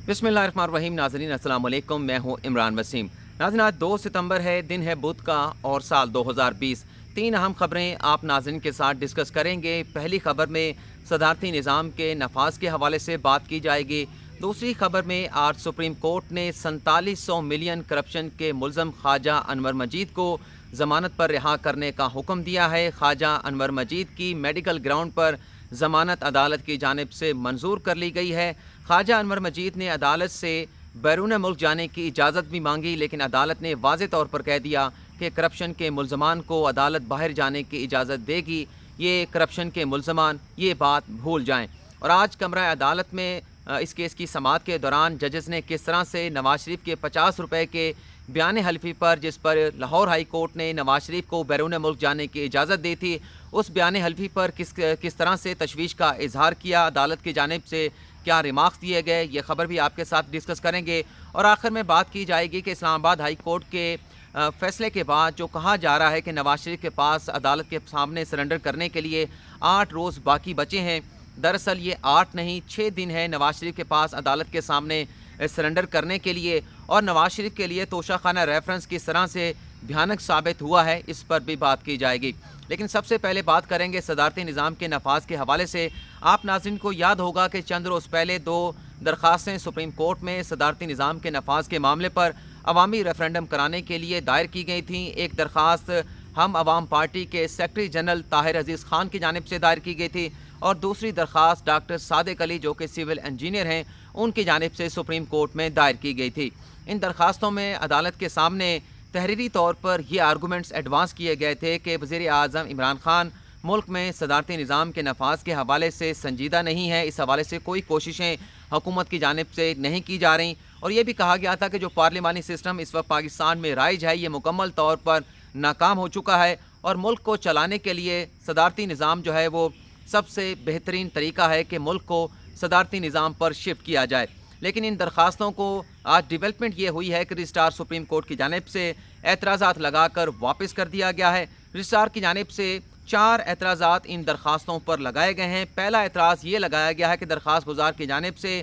बिस्मिल्लाहिर्रहमानिर्रहीम। नाज़रीन अस्सलाम वालेकुम, मैं हूँ इमरान वसीम। नाज़रीन आज 2 सितंबर है, दिन है बुध का और साल 2020। 3 अहम खबरें आप नाज़रीन के साथ डिस्कस करेंगे। पहली खबर में सदारती निज़ाम के नफाज के हवाले से बात की जाएगी। दूसरी खबर में आज सुप्रीम कोर्ट ने 4700 मिलियन करप्शन के मुल्ज़म ख्वाजा अनवर मजीद को ज़मानत पर रिहा करने का हुक्म दिया है। ख्वाजा अनवर मजीद की मेडिकल ग्राउंड पर ज़मानत अदालत की जानिब से मंजूर कर ली गई है। ख्वाजा अनवर मजीद ने अदालत से बैरून मुल्क जाने की इजाज़त भी मांगी, लेकिन अदालत ने वाज़े तौर पर कह दिया कि करप्शन के मुल्ज़मान को अदालत बाहर जाने की इजाज़त देगी। ये करप्शन के मुल्ज़मान ये बात भूल जाएं। और आज कमरा अदालत में इस केस की समाअत के दौरान जजेस ने किस तरह से नवाज शरीफ के 50 रुपये के बयान हल्फी पर, जिस पर लाहौर हाई कोर्ट ने नवाज शरीफ को बैरून मुल्क जाने की इजाज़त दी थी, उस बयान हल्फी पर किस तरह से तशवीश का इजहार किया, अदालत की जानिब से क्या रिमार्क्स दिए गए, ये खबर भी आपके साथ डिस्कस करेंगे। और आखिर में बात की जाएगी कि इस्लामाबाद हाई कोर्ट के फैसले के बाद जो कहा जा रहा है कि नवाज शरीफ के पास अदालत के सामने सरेंडर करने के लिए 8 रोज़ बाकी बचे हैं। दरअसल ये 8 नहीं 6 दिन है नवाज शरीफ के पास अदालत के सामने सरेंडर करने के लिए। और नवाज शरीफ के लिए तोशाखाना रेफरेंस किस तरह से भयानक साबित हुआ है, इस पर भी बात की जाएगी। लेकिन सबसे पहले बात करेंगे सदारती निज़ाम के नफाज के हवाले से। आप नाज़रीन को याद होगा कि चंद रोज़ पहले 2 दरख्वास्तें सुप्रीम कोर्ट में सदारती निज़ाम के नफाज के मामले पर अवामी रेफरेंडम कराने के लिए दायर की गई थी। एक दरख्वास्त हम अवाम पार्टी के सेक्रेटरी जनरल ताहिर अजीज़ ख़ान की जानिब से दायर की गई थी, और दूसरी दरख्वास्त डॉक्टर सादिक अली जो कि सिविल इंजीनियर हैं उनकी जानिब से सुप्रीम कोर्ट में दायर की गई थी। इन दरख्वास्तों में अदालत के सामने तहरीरी तौर पर ये आर्गूमेंट्स एडवांस किए गए थे कि वज़ीर आज़म इमरान खान मुल्क में सदारती निज़ाम के नफाज के हवाले से संजीदा नहीं है। इस हवाले से कोई कोशिशें हुकूमत की जानिब से नहीं की जा रही। और ये भी कहा गया था कि जो पार्लिमानी सिस्टम इस वक्त पाकिस्तान में राइज है, ये मुकम्मल तौर पर नाकाम हो चुका है, और मुल्क को चलाने के लिए सदारती निज़ाम जो है वो सबसे बेहतरीन तरीका है कि मुल्क को सदारती निज़ाम पर शिफ्ट किया जाए। लेकिन इन दरख्वास्तों को आज डेवलपमेंट ये हुई है कि रजिस्ट्रार सुप्रीम कोर्ट की जानिब से एतराज़ात लगाकर वापस कर दिया गया है। रजिस्ट्रार की जानिब से 4 एतराज़ात इन दरख्वास्तों पर लगाए गए हैं। पहला एतराज़ ये लगाया गया है कि दरख्वास्त गुजार की जानिब से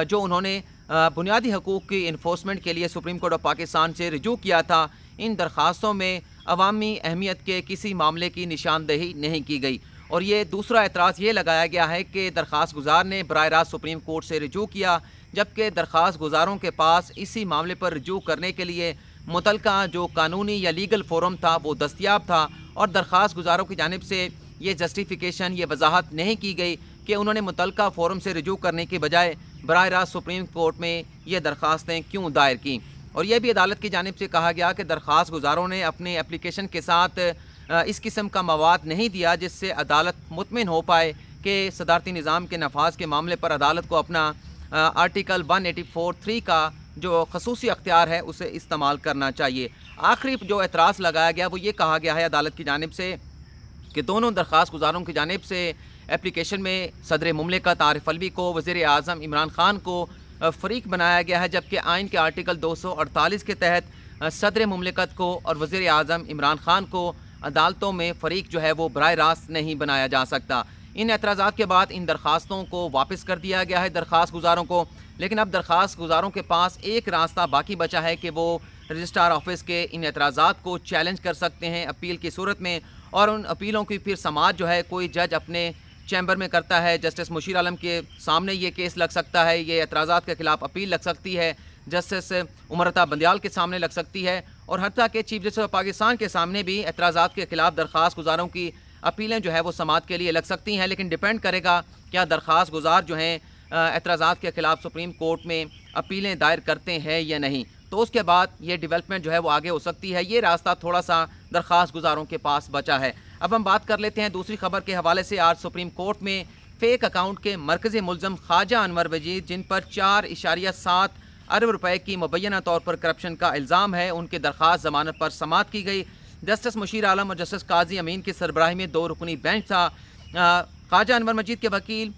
जो उन्होंने बुनियादी हकूक़ की इन्फोर्समेंट के लिए सुप्रीम कोर्ट ऑफ पाकिस्तान से रिजू किया था, इन दरख्वास्तों में अवामी अहमियत के किसी मामले की निशानदेही नहीं की गई। और ये दूसरा एतराज़ ये लगाया गया है कि दरख्वास्त गुजार ने बराह रास्त सुप्रीम कोर्ट से रिजू किया, जबकि दरख्वास्त गुजारों के पास इसी मामले पर रिजू करने के लिए मुतलका जो कानूनी या लीगल फोरम था वो दस्तियाब था, और दरख्वास्त गुजारों की जानिब से ये जस्टिफिकेशन, ये वजाहत नहीं की गई कि उन्होंने मुतलका फोरम से रिजू करने के बजाय बराह रास्त सुप्रीम कोर्ट में ये दरख्वास्तें क्यों दायर की। और यह भी अदालत की जानिब से कहा गया कि दरख्वास्त गुजारों ने अपने एप्लीकेशन के साथ इस किस्म का मवाद नहीं दिया जिससे अदालत मुतमिन हो पाए कि सदारती निज़ाम के नफाज के मामले पर अदालत को अपना आर्टिकल 184(3) का जो खसूसी अख्तियार है उसे इस्तेमाल करना चाहिए। आखिरी जो एतराज़ लगाया गया वो ये कहा गया है अदालत की जानिब से कि दोनों दरख्वास्त गुजारों की जानिब से एप्लीकेशन में सदर मुमलिकत आरिफ अलवी को, वज़ीर आज़म इमरान खान को फ़रीक बनाया गया है, जबकि आइन के आर्टिकल 248 के तहत सदर मुमलिकत को और वज़ीर आज़म इमरान खान को अदालतों में फ़रीक जो है वो बराह रास्त नहीं बनाया जा सकता। इन एतराज़ात के बाद इन दरख्वास्तों को वापस कर दिया गया है दरख्वास्त गुजारों को। लेकिन अब दरख्वास्त गुजारों के पास एक रास्ता बाकी बचा है कि वो रजिस्ट्रार ऑफिस के इन एतराज़ात को चैलेंज कर सकते हैं अपील की सूरत में, और उन अपीलों की फिर समाअत जो है कोई जज अपने चैम्बर में करता है। जस्टिस मुशीर आलम के सामने ये केस लग सकता है, ये एतराज़ात के ख़िलाफ़ अपील लग सकती है, जस्टिस उमर बंदियाल के सामने लग सकती है, और हत्ता के चीफ जस्टिस ऑफ पाकिस्तान के सामने भी एतराज़ात के ख़िलाफ़ दरख्वास्त गुजारों की अपीलें जो है वो समाअत के लिए लग सकती हैं। लेकिन डिपेंड करेगा क्या दरख्वास्त गुजार जो हैं एतराज़ात के ख़िलाफ़ सुप्रीम कोर्ट में अपीलें दायर करते हैं या नहीं, तो उसके बाद ये डेवलपमेंट जो है वो आगे हो सकती है। ये रास्ता थोड़ा सा दरख्वास्त गुजारों के पास बचा है। अब हम बात कर लेते हैं दूसरी खबर के हवाले से। आज सुप्रीम कोर्ट में फ़ेक अकाउंट के मरकज़ी मुल्ज़म ख्वाजा अनवर मजीद, जिन पर 4.7 अरब रुपए की मुबैना तौर पर करप्शन का इल्ज़ाम है, उनकी दरख्वास्त ज़मानत पर समाअत की गई। जस्टिस मुशीर आलम और जस्टिस काजी अमीन की सरबराही में 2 रुकनी बेंच था। ख्वाजा अनवर मजीद के वकील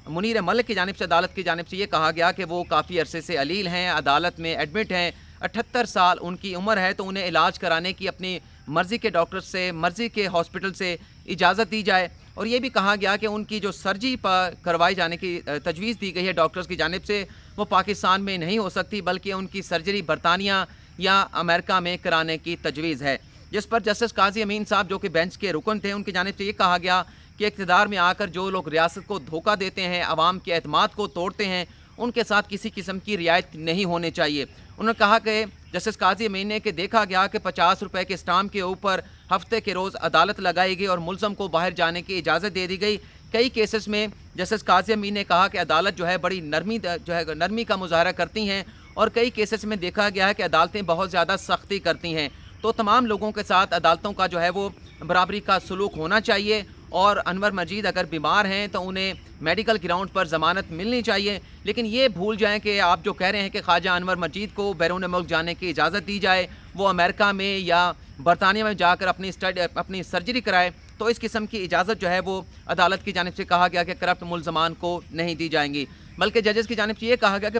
मुनीर मलिक की जानिब से अदालत की जानिब से ये कहा गया कि वो काफ़ी अरसे से अलील हैं, अदालत में एडमिट हैं, 78 साल उनकी उम्र है, तो उन्हें इलाज कराने की अपनी मर्ज़ी के डॉक्टर से, मर्ज़ी के हॉस्पिटल से इजाज़त दी जाए। और ये भी कहा गया कि उनकी जो सर्जरी पर करवाई जाने की तजवीज़ दी गई है डॉक्टर्स की जानिब से, وہ پاکستان میں نہیں ہو سکتی بلکہ ان کی سرجری برطانیہ یا امریکہ میں کرانے کی تجویز ہے، جس پر جسٹس قاضی امین صاحب جو کہ بینچ کے رکن تھے، ان کی جانب سے یہ کہا گیا کہ اقتدار میں آ کر جو لوگ ریاست کو دھوکہ دیتے ہیں، عوام کے اعتماد کو توڑتے ہیں، ان کے ساتھ کسی قسم کی رعایت نہیں ہونے چاہیے۔ انہوں نے کہا کہ جسٹس قاضی امین نے کہ دیکھا گیا کہ 50 روپے کے اسٹامپ کے اوپر ہفتے کے روز عدالت لگائی گئی اور ملزم کو باہر جانے کی اجازت دے دی گئی۔ کئی کیسز میں جسٹس قاضی امین نے کہا کہ عدالت جو ہے بڑی نرمی کا مظاہرہ کرتی ہیں، اور کئی کیسز میں دیکھا گیا ہے کہ عدالتیں بہت زیادہ سختی کرتی ہیں۔ تو تمام لوگوں کے ساتھ عدالتوں کا جو ہے وہ برابری کا سلوک ہونا چاہیے، اور انور مجید اگر بیمار ہیں تو انہیں میڈیکل گراؤنڈ پر ضمانت ملنی چاہیے، لیکن یہ بھول جائیں کہ آپ جو کہہ رہے ہیں کہ خواجہ انور مجید کو بیرون ملک جانے کی اجازت دی جائے، وہ امریکہ میں یا برطانیہ میں جا کر اپنی سرجری کرائے، تو اس قسم کی اجازت جو ہے وہ عدالت کی جانب سے کہا گیا کہ کرپٹ ملزمان کو نہیں دی جائیں گی، بلکہ ججز کی جانب سے یہ کہا گیا کہ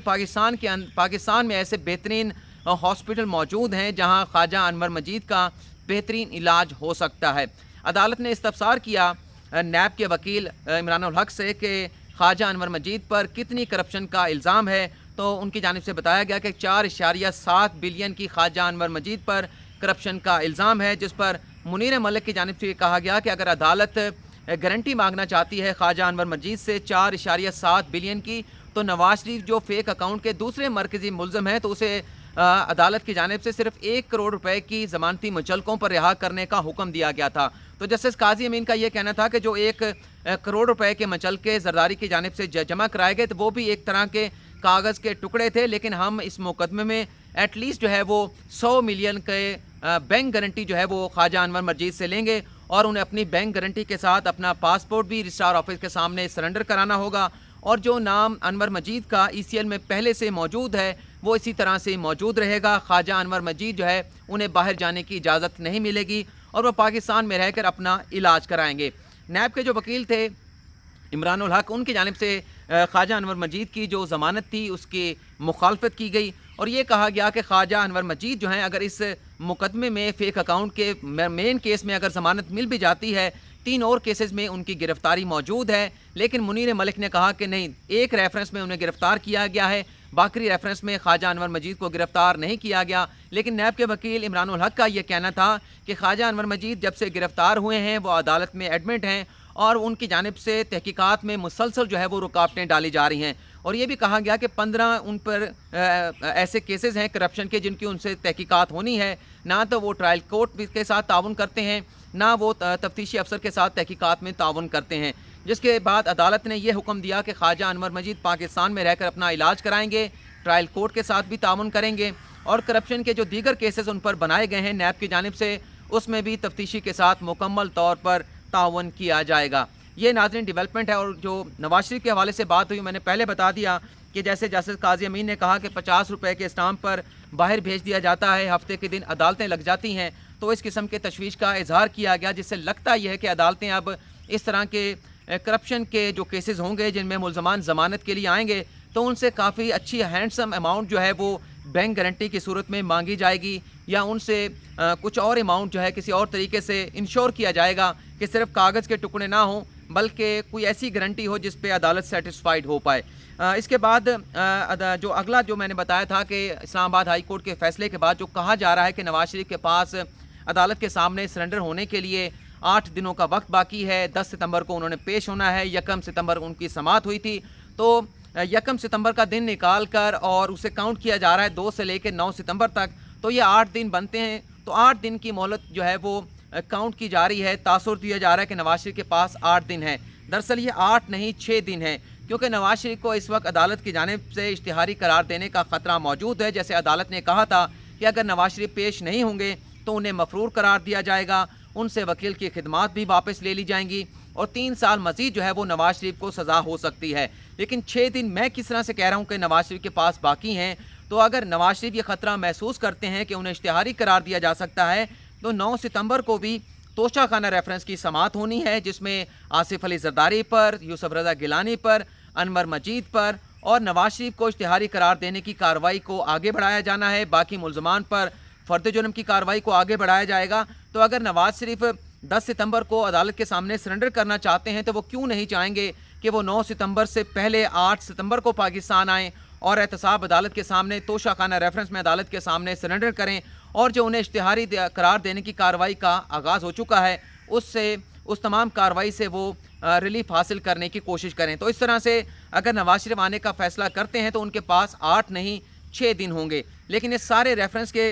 پاکستان میں ایسے بہترین ہاسپٹل موجود ہیں جہاں خواجہ انور مجید کا بہترین علاج ہو سکتا ہے۔ عدالت نے استفسار کیا نیب کے وکیل عمران الحق سے کہ خواجہ انور مجید پر کتنی کرپشن کا الزام ہے، تو ان کی جانب سے بتایا گیا کہ 4.7 بلین کی خواجہ انور مجید پر کرپشن کا الزام ہے، جس پر منیر ملک کی جانب سے یہ کہا گیا کہ اگر عدالت گارنٹی مانگنا چاہتی ہے خواجہ انور مجید سے 4.7 بلین کی، تو نواز شریف جو فیک اکاؤنٹ کے دوسرے مرکزی ملزم ہیں، تو اسے عدالت کی جانب سے صرف 1 کروڑ روپے کی ضمانتی مچلقوں پر رہا کرنے کا حکم دیا گیا تھا۔ تو جسٹس قاضی امین کا یہ کہنا تھا کہ جو 1 کروڑ روپے کے مچلقے زرداری کی جانب سے جمع کرائے گئے، تو وہ بھی ایک طرح کے کاغذ کے ٹکڑے تھے، لیکن ہم اس مقدمے میں ایٹ لیسٹ جو ہے وہ 100 ملین کے بینک گارنٹی جو ہے وہ خواجہ انور مجید سے لیں گے، اور انہیں اپنی بینک گارنٹی کے ساتھ اپنا پاسپورٹ بھی رجسٹرار آفس کے سامنے سرنڈر کرانا ہوگا، اور جو نام انور مجید کا ECL میں پہلے سے موجود ہے وہ اسی طرح سے موجود رہے گا۔ خواجہ انور مجید جو ہے انہیں باہر جانے کی اجازت نہیں ملے گی، اور وہ پاکستان میں رہ کر اپنا علاج کرائیں گے۔ نیب کے جو وکیل تھے عمران الحق، ان کی جانب سے خواجہ انور مجید کی جو ضمانت تھی اس کی مخالفت کی گئی، اور یہ کہا گیا کہ خواجہ انور مجید جو ہیں اگر اس مقدمے میں فیک اکاؤنٹ کے مین کیس میں اگر ضمانت مل بھی جاتی ہے، 3 اور کیسز میں ان کی گرفتاری موجود ہے، لیکن منیر ملک نے کہا کہ نہیں، ایک ریفرنس میں انہیں گرفتار کیا گیا ہے، باقی ریفرنس میں خواجہ انور مجید کو گرفتار نہیں کیا گیا۔ لیکن نیب کے وکیل عمران الحق کا یہ کہنا تھا کہ خواجہ انور مجید جب سے گرفتار ہوئے ہیں وہ عدالت میں ایڈمٹ ہیں، اور ان کی جانب سے تحقیقات میں مسلسل جو ہے وہ رکاوٹیں ڈالی جا رہی ہیں، اور یہ بھی کہا گیا کہ 15 ان پر ایسے کیسز ہیں کرپشن کے جن کی ان سے تحقیقات ہونی ہے، نہ تو وہ ٹرائل کورٹ کے ساتھ تعاون کرتے ہیں، نہ وہ تفتیشی افسر کے ساتھ تحقیقات میں تعاون کرتے ہیں، جس کے بعد عدالت نے یہ حکم دیا کہ خواجہ انور مجید پاکستان میں رہ کر اپنا علاج کرائیں گے، ٹرائل کورٹ کے ساتھ بھی تعاون کریں گے، اور کرپشن کے جو دیگر کیسز ان پر بنائے گئے ہیں نیب کی جانب سے، اس میں بھی تفتیشی کے ساتھ مکمل طور پر تعاون کیا جائے گا۔ یہ ناظرین ڈیولپمنٹ ہے، اور جو نواز شریف کے حوالے سے بات ہوئی، میں نے پہلے بتا دیا کہ جیسے جسٹس قاضی امین نے کہا کہ 50 روپے کے اسٹامپ پر باہر بھیج دیا جاتا ہے، ہفتے کے دن عدالتیں لگ جاتی ہیں، تو اس قسم کے تشویش کا اظہار کیا گیا، جس سے لگتا یہ ہے کہ عدالتیں اب اس طرح کے کرپشن کے جو کیسز ہوں گے جن میں ملزمان ضمانت کے لیے آئیں گے، تو ان سے کافی اچھی ہینڈسم اماؤنٹ جو ہے وہ بینک گارنٹی کی صورت میں مانگی جائے گی، یا ان سے کچھ اور اماؤنٹ جو ہے کسی اور طریقے سے انشور کیا جائے گا کہ صرف کاغذ کے ٹکڑے نہ ہوں بلکہ کوئی ایسی گارنٹی ہو جس پہ عدالت سیٹسفائیڈ ہو پائے۔ اس کے بعد جو اگلا جو میں نے بتایا تھا کہ اسلام آباد ہائی کورٹ کے فیصلے کے بعد جو کہا جا رہا ہے کہ نواز شریف کے پاس عدالت کے سامنے سرنڈر ہونے کے لیے 8 دنوں کا وقت باقی ہے، 10 ستمبر کو انہوں نے پیش ہونا ہے، 1 ستمبر ان کی سماعت ہوئی تھی، تو 1 ستمبر کا دن نکال کر اور اسے کاؤنٹ کیا جا رہا ہے 2 سے لے کے 9 ستمبر تک، تو یہ 8 دن بنتے ہیں، تو 8 دن کی مہلت جو ہے وہ کاؤنٹ کی جا رہی ہے۔ تاثر دیا جا رہا ہے کہ نواز شریف کے پاس 8 دن ہے، دراصل یہ 8 نہیں 6 دن ہے، کیونکہ نواز شریف کو اس وقت عدالت کی جانب سے اشتہاری قرار دینے کا خطرہ موجود ہے۔ جیسے عدالت نے کہا تھا کہ اگر نواز شریف پیش نہیں ہوں گے تو انہیں مفرور قرار دیا جائے گا، ان سے وکیل کی خدمات بھی واپس لے لی جائیں گی، اور 3 سال مزید جو ہے وہ نواز شریف کو سزا ہو سکتی ہے۔ لیکن 6 دن میں کس طرح سے کہہ رہا ہوں کہ نواز شریف کے پاس باقی ہیں، تو اگر نواز شریف یہ خطرہ محسوس کرتے ہیں کہ انہیں اشتہاری قرار دیا جا سکتا ہے، تو 9 ستمبر کو بھی توشہ خانہ ریفرنس کی سماعت ہونی ہے، جس میں آصف علی زرداری پر، یوسف رضا گیلانی پر، انور مجید پر اور نواز شریف کو اشتہاری قرار دینے کی کارروائی کو آگے بڑھایا جانا ہے، باقی ملزمان پر فرد جرم کی کارروائی کو آگے بڑھایا جائے گا۔ تو اگر نواز شریف 10 ستمبر کو عدالت کے سامنے سرنڈر کرنا چاہتے ہیں تو وہ کیوں نہیں چاہیں گے کہ وہ 9 ستمبر سے پہلے 8 ستمبر کو پاکستان آئیں اور एहतसाब अदालत के सामने तोशा खाना रेफरेंस में अदालत के सामने सरेंडर करें और जो उन्हें इश्तिहारी करार देने की कार्रवाई का आगाज़ हो चुका है उससे उस तमाम कार्रवाई से वो रिलीफ हासिल करने की कोशिश करें। तो इस तरह से अगर नवाज शरीफ आने का फ़ैसला करते हैं तो उनके पास 8 नहीं 6 दिन होंगे। लेकिन इस सारे रेफरेंस के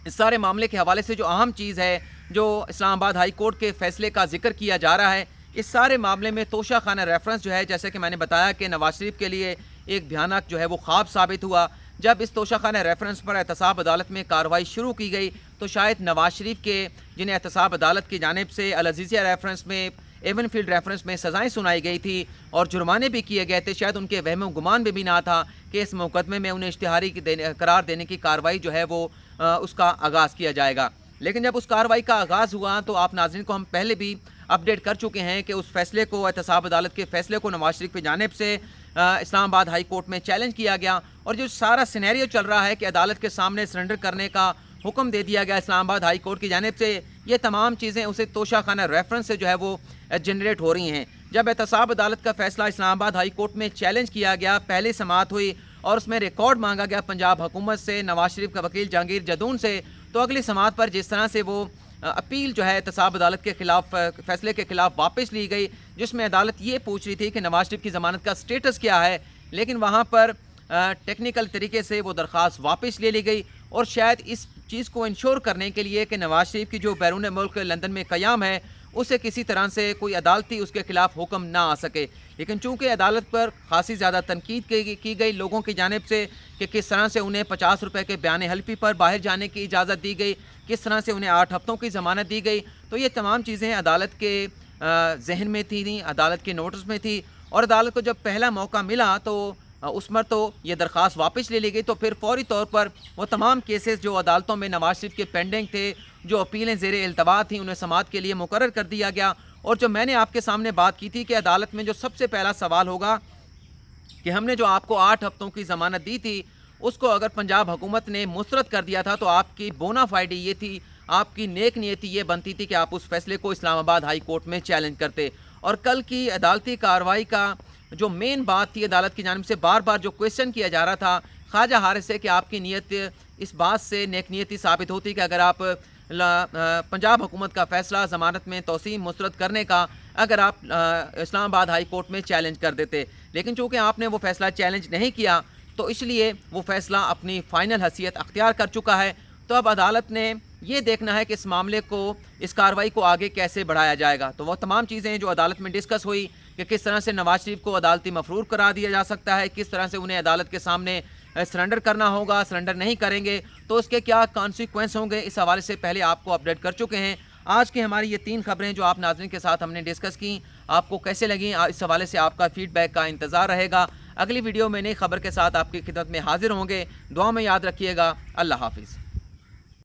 इस सारे मामले के हवाले से जो अहम चीज़ है, जो इस्लामाबाद हाई कोर्ट के फ़ैसले का जिक्र किया जा रहा है, इस सारे मामले में तोशा खाना रेफरेंस जो है, जैसे कि मैंने बताया कि नवाज शरीफ के लिए एक भयानक जो है वो ख्वाब साबित हुआ। जब इस तोशा खाना रेफरेंस पर एहतसाब अदालत में कार्रवाई शुरू की गई तो शायद नवाज शरीफ के जिन्हें एहतसाब अदालत की जानिब से अल अज़ीज़िया रेफरेंस में, एवनफील्ड रेफरेंस में सज़ाएँ सुनाई गई थी और जुर्माने भी किए गए थे, शायद उनके वहम गुमान में भी ना था कि इस मुकदमे में उन्हें इश्तिहारी करार देने की कार्रवाई जो है वो उसका आगाज़ किया जाएगा। लेकिन जब उस कार्रवाई का आगाज़ हुआ तो आप नाज़रीन को हम पहले भी अपडेट कर चुके हैं कि उस फैसले को, एहतसाब अदालत के फ़ैसले को नवाज शरीफ की जानिब से इस्लामाबाद हाई कोर्ट में चैलेंज किया गया और जो सारा सिनेरियो चल रहा है कि अदालत के सामने सरेंडर करने का हुक्म दे दिया गया इस्लामाबाद हाई कोर्ट की जानिब से, ये तमाम चीज़ें उसे तोशा खाना रेफरेंस से जो है वो जनरेट हो रही हैं। जब एहतसाब अदालत का फ़ैसला इस्लामाबाद हाई कोर्ट में चैलेंज किया गया, पहली समाअत हुई और उसमें रिकॉर्ड मांगा गया पंजाब हुकूमत से, नवाज शरीफ का वकील जहांगीर जदून से, तो अगली समाअत पर जिस तरह से वो अपील जो है एहतसाब अदालत के ख़िलाफ़, फ़ैसले के ख़िलाफ़ वापस ली गई, जिसमें अदालत ये पूछ रही थी कि नवाज शरीफ की ज़मानत का स्टेटस क्या है, लेकिन वहाँ पर टेक्निकल तरीके से वो दरख्वास्त वापस ले ली गई और शायद इस चीज़ को इंश्योर करने के लिए कि नवाज शरीफ की जो बैरून मुल्क लंदन में क़याम है उसे किसी तरह से कोई अदालती उसके ख़िलाफ़ हुक्म ना आ सके। लेकिन चूँकि अदालत पर खासी ज़्यादा तनकीद की गई लोगों की जानिब से कि किस तरह से उन्हें 50 रुपये के बयान हल्फी पर बाहर जाने की इजाज़त दी गई, किस तरह से उन्हें 8 हफ्तों की ज़मानत दी गई, तो ये तमाम चीज़ें अदालत के जहन में थी, अदालत के नोटिस में थी और अदालत को जब पहला मौका मिला तो उस पर तो ये दरख्वास्त वापस ले ली गई। तो फिर फौरी तौर पर वो तमाम केसेस जो अदालतों में नवाज शरीफ के पेंडिंग थे, जो अपीलें ज़ेर इल्तवा थी, उन्हें समाअत के लिए मुकर्रर कर दिया गया। और जो मैंने आपके सामने बात की थी कि अदालत में जो सबसे पहला सवाल होगा कि हमने जो आपको 8 हफ्तों की ज़मानत दी थी उसको अगर पंजाब हुकूमत ने मुस्तरद कर दिया था तो आपकी बोनाफाइडी ये थी, आपकी नेक नीयती ये बनती थी कि आप उस फैसले को इस्लामाबाद हाई कोर्ट में चैलेंज करते। और कल की अदालती कार्रवाई का जो मेन बात थी अदालत की जानिब से बार बार जो क्वेश्चन किया जा रहा था ख्वाजा हारिस से कि आपकी नीयत इस बात से नेक नीयती साबित होती कि अगर आप पंजाब हुकूमत का फ़ैसला ज़मानत में तोसीम मुस्तरद करने का अगर आप इस्लामाबाद हाई कोर्ट में चैलेंज कर देते, लेकिन चूँकि आपने वो फ़ैसला चैलेंज नहीं किया तो इसलिए वो फ़ैसला अपनी फ़ाइनल हैसियत अख्तियार कर चुका है। तो अब अदालत ने ये देखना है कि इस मामले को, इस कार्रवाई को आगे कैसे बढ़ाया जाएगा। तो वो तमाम चीज़ें जो अदालत में डिस्कस हुई कि किस तरह से नवाज शरीफ को अदालती मफरूर करा दिया जा सकता है, किस तरह से उन्हें अदालत के सामने सरेंडर करना होगा, सरेंडर नहीं करेंगे तो उसके क्या कॉन्सिक्वेंस होंगे, इस हवाले से पहले आपको अपडेट कर चुके हैं। आज की हमारी ये 3 खबरें जो आप नाज़रीन के साथ हमने डिस्कस की, आपको कैसे लगी, इस हवाले से आपका फ़ीडबैक का इंतज़ार रहेगा। अगली वीडियो में नई खबर के साथ आपकी खिदमत में हाजिर होंगे। दुआ में याद रखिएगा। अल्लाह हाफिज़।